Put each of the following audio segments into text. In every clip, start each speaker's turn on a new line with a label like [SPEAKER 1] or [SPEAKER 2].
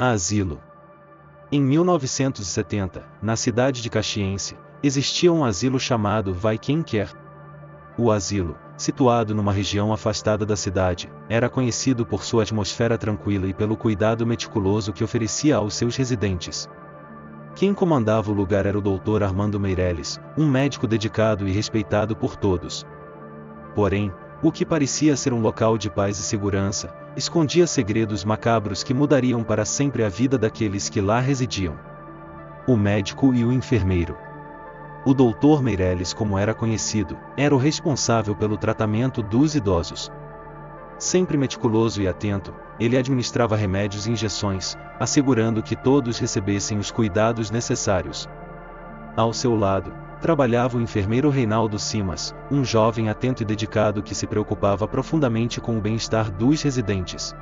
[SPEAKER 1] Asilo. Em 1970, na cidade de Caxiense, existia um asilo chamado Vai Quem Quer. O asilo, situado numa região afastada da cidade, era conhecido por sua atmosfera tranquila e pelo cuidado meticuloso que oferecia aos seus residentes. Quem comandava o lugar era o Dr. Armando Meirelles, um médico dedicado e respeitado por todos. Porém, o que parecia ser um local de paz e segurança, escondia segredos macabros que mudariam para sempre a vida daqueles que lá residiam. O médico e o enfermeiro. O Dr. Meirelles, como era conhecido, era o responsável pelo tratamento dos idosos. Sempre meticuloso e atento, ele administrava remédios e injeções, assegurando que todos recebessem os cuidados necessários. Ao seu lado, trabalhava o enfermeiro Reinaldo Simas, um jovem atento e dedicado que se preocupava profundamente com o bem-estar dos residentes.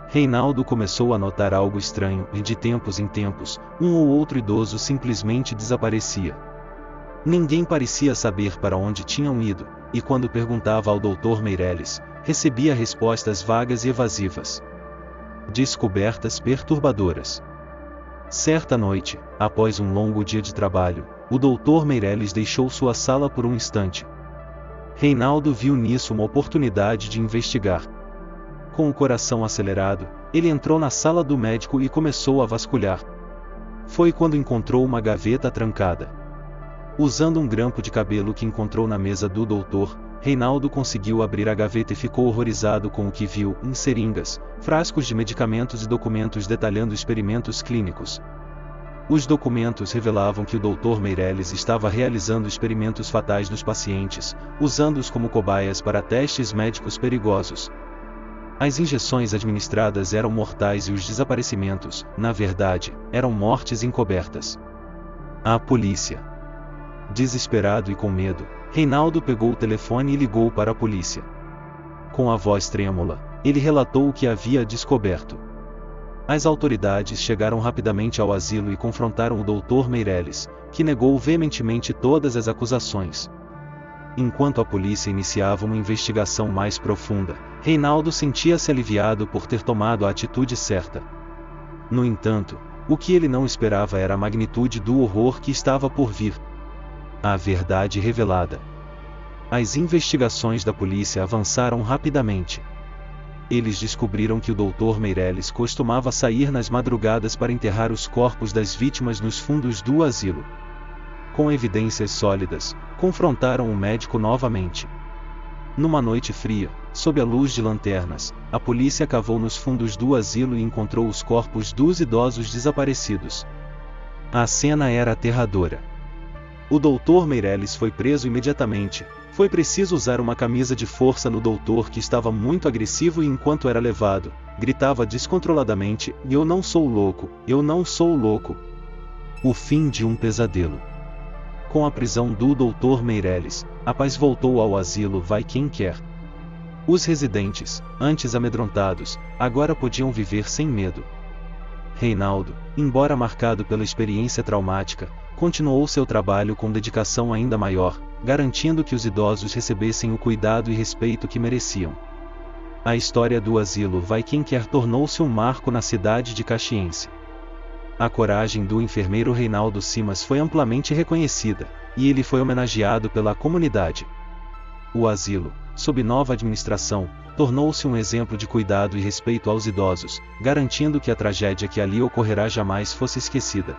[SPEAKER 1] Reinaldo começou a notar algo estranho e de tempos em tempos, um ou outro idoso simplesmente desaparecia. Ninguém parecia saber para onde tinham ido, e quando perguntava ao Dr. Meirelles, recebia respostas vagas e evasivas. Descobertas perturbadoras. Certa noite, após um longo dia de trabalho, o Dr. Meirelles deixou sua sala por um instante. Reinaldo viu nisso uma oportunidade de investigar. Com o coração acelerado, ele entrou na sala do médico e começou a vasculhar. Foi quando encontrou uma gaveta trancada. Usando um grampo de cabelo que encontrou na mesa do doutor, Reinaldo conseguiu abrir a gaveta e ficou horrorizado com o que viu: em seringas, frascos de medicamentos e documentos detalhando experimentos clínicos. Os documentos revelavam que o Dr. Meirelles estava realizando experimentos fatais nos pacientes, usando-os como cobaias para testes médicos perigosos. As injeções administradas eram mortais e os desaparecimentos, na verdade, eram mortes encobertas. A polícia. Desesperado e com medo, Reinaldo pegou o telefone e ligou para a polícia. Com a voz trêmula, ele relatou o que havia descoberto. As autoridades chegaram rapidamente ao asilo e confrontaram o Dr. Meirelles, que negou veementemente todas as acusações. Enquanto a polícia iniciava uma investigação mais profunda, Reinaldo sentia-se aliviado por ter tomado a atitude certa. No entanto, o que ele não esperava era a magnitude do horror que estava por vir. A verdade revelada. As investigações da polícia avançaram rapidamente. Eles descobriram que o Dr. Meirelles costumava sair nas madrugadas para enterrar os corpos das vítimas nos fundos do asilo. Com evidências sólidas, confrontaram o médico novamente. Numa noite fria, sob a luz de lanternas, a polícia cavou nos fundos do asilo e encontrou os corpos dos idosos desaparecidos. A cena era aterradora. O Dr. Meirelles foi preso imediatamente. Foi preciso usar uma camisa de força no doutor, que estava muito agressivo, e enquanto era levado, gritava descontroladamente: "Eu não sou louco, eu não sou louco." O fim de um pesadelo. Com a prisão do Dr. Meirelles, a paz voltou ao asilo Vai Quem Quer. Os residentes, antes amedrontados, agora podiam viver sem medo. Reinaldo, embora marcado pela experiência traumática, continuou seu trabalho com dedicação ainda maior, garantindo que os idosos recebessem o cuidado e respeito que mereciam. A história do asilo Vai Quem Quer tornou-se um marco na cidade de Caxiense. A coragem do enfermeiro Reinaldo Simas foi amplamente reconhecida, e ele foi homenageado pela comunidade. O asilo, sob nova administração, tornou-se um exemplo de cuidado e respeito aos idosos, garantindo que a tragédia que ali ocorrerá jamais fosse esquecida.